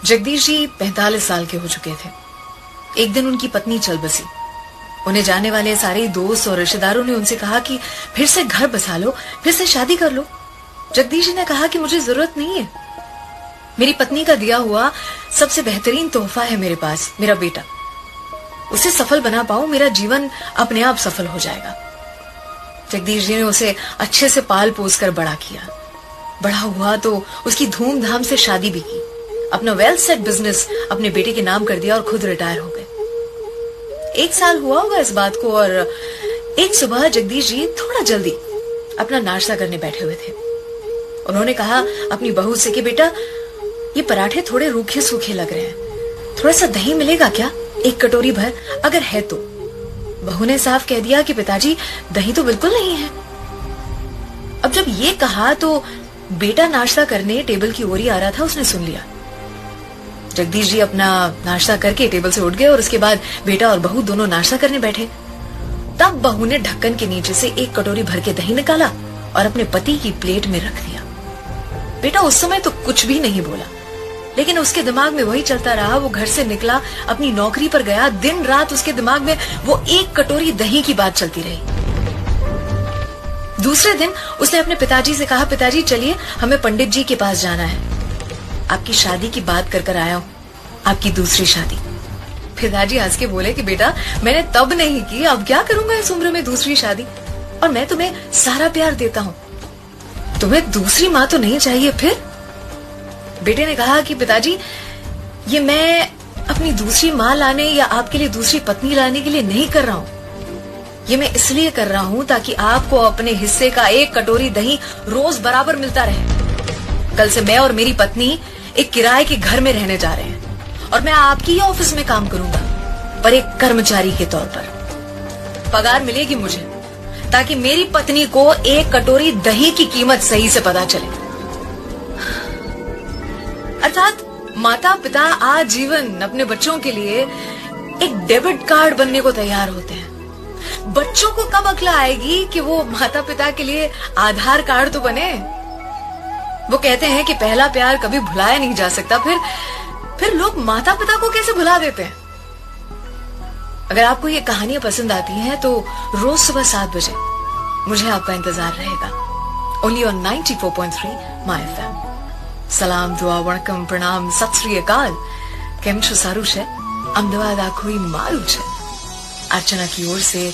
जगदीश जी 45 साल के हो चुके थे। एक दिन उनकी पत्नी चल बसी। उन्हें जाने वाले सारे दोस्त और रिश्तेदारों ने उनसे कहा कि फिर से घर बसा लो, फिर से शादी कर लो। जगदीश जी ने कहा कि मुझे जरूरत नहीं है। मेरी पत्नी का दिया हुआ सबसे बेहतरीन तोहफा है मेरे पास, मेरा बेटा। उसे सफल बना पाऊं, मेरा जीवन अपने आप सफल हो जाएगा। जगदीश जी ने उसे अच्छे से पाल पोस कर बड़ा किया। बड़ा हुआ तो उसकी धूमधाम से शादी भी की। अपना वेल सेट बिजनेस अपने बेटे के नाम कर दिया और खुद रिटायर हो गए। 1 साल हुआ होगा इस बात को, और एक सुबह जगदीश जी थोड़ा जल्दी अपना नाश्ता करने बैठे हुए थे। उन्होंने कहा अपनी बहू से कि बेटा, ये पराठे थोड़े रूखे सूखे लग रहे हैं, थोड़ा सा दही मिलेगा क्या, 1 कटोरी भर, अगर है तो। बहू ने साफ कह दिया कि पिताजी, दही तो बिल्कुल नहीं है। अब जब ये कहा तो बेटा नाश्ता करने टेबल की ओर ही आ रहा था, उसने सुन लिया। जगदीश जी अपना नाश्ता करके टेबल से उठ गए और उसके बाद बेटा और बहू दोनों नाश्ता करने बैठे। तब बहू ने ढक्कन के नीचे से 1 कटोरी भर के दही निकाला और अपने पति की प्लेट में रख दिया। बेटा उस समय तो कुछ भी नहीं बोला, लेकिन उसके दिमाग में वही चलता रहा। वो घर से निकला, अपनी नौकरी पर गया, दिन रात उसके दिमाग में वो 1 कटोरी दही की बात चलती रही। दूसरे दिन उसने अपने पिताजी से कहा, पिताजी चलिए, हमें पंडित जी के पास जाना है, आपकी शादी की बात कर आया हूं, आपकी दूसरी शादी। पिताजी हंस के बोले कि बेटा, मैंने तब नहीं की, अब क्या करूंगा इस उम्र में दूसरी शादी, और मैं तुम्हें सारा प्यार देता हूं, तुम्हें दूसरी माँ तो नहीं चाहिए फिर? बेटे ने कहा कि पिताजी, ये मैं अपनी दूसरी माँ लाने या आपके लिए दूसरी पत्नी लाने के लिए नहीं कर रहा हूं, ये मैं इसलिए कर रहा हूं ताकि आपको अपने हिस्से का 1 कटोरी दही रोज बराबर मिलता रहे। कल से मैं और मेरी पत्नी एक किराए के घर में रहने जा रहे हैं और मैं आपकी ही ऑफिस में काम करूंगा, पर एक कर्मचारी के तौर पर। पगार मिलेगी मुझे ताकि मेरी पत्नी को 1 कटोरी दही की कीमत सही से पता चले। अर्थात माता पिता आजीवन अपने बच्चों के लिए एक डेबिट कार्ड बनने को तैयार होते हैं। बच्चों को कब अक्ल आएगी कि वो माता पिता के लिए आधार कार्ड तो बने। वो कहते हैं कि पहला प्यार कभी भुलाया नहीं जा सकता, फिर लोग माता पिता को कैसे भुला देते हैं। अगर आपको ये कहानियां पसंद आती हैं तो रोज सुबह 7 बजे मुझे आपका इंतजार रहेगा, ओनली ऑन 94.3 माय एफएम। सलाम, दुआ, वणकम, प्रणाम, सत श्री अकाल। केम छो, सारू छे? अमदावाद आखोई मारू छे। अर्चना की ओर से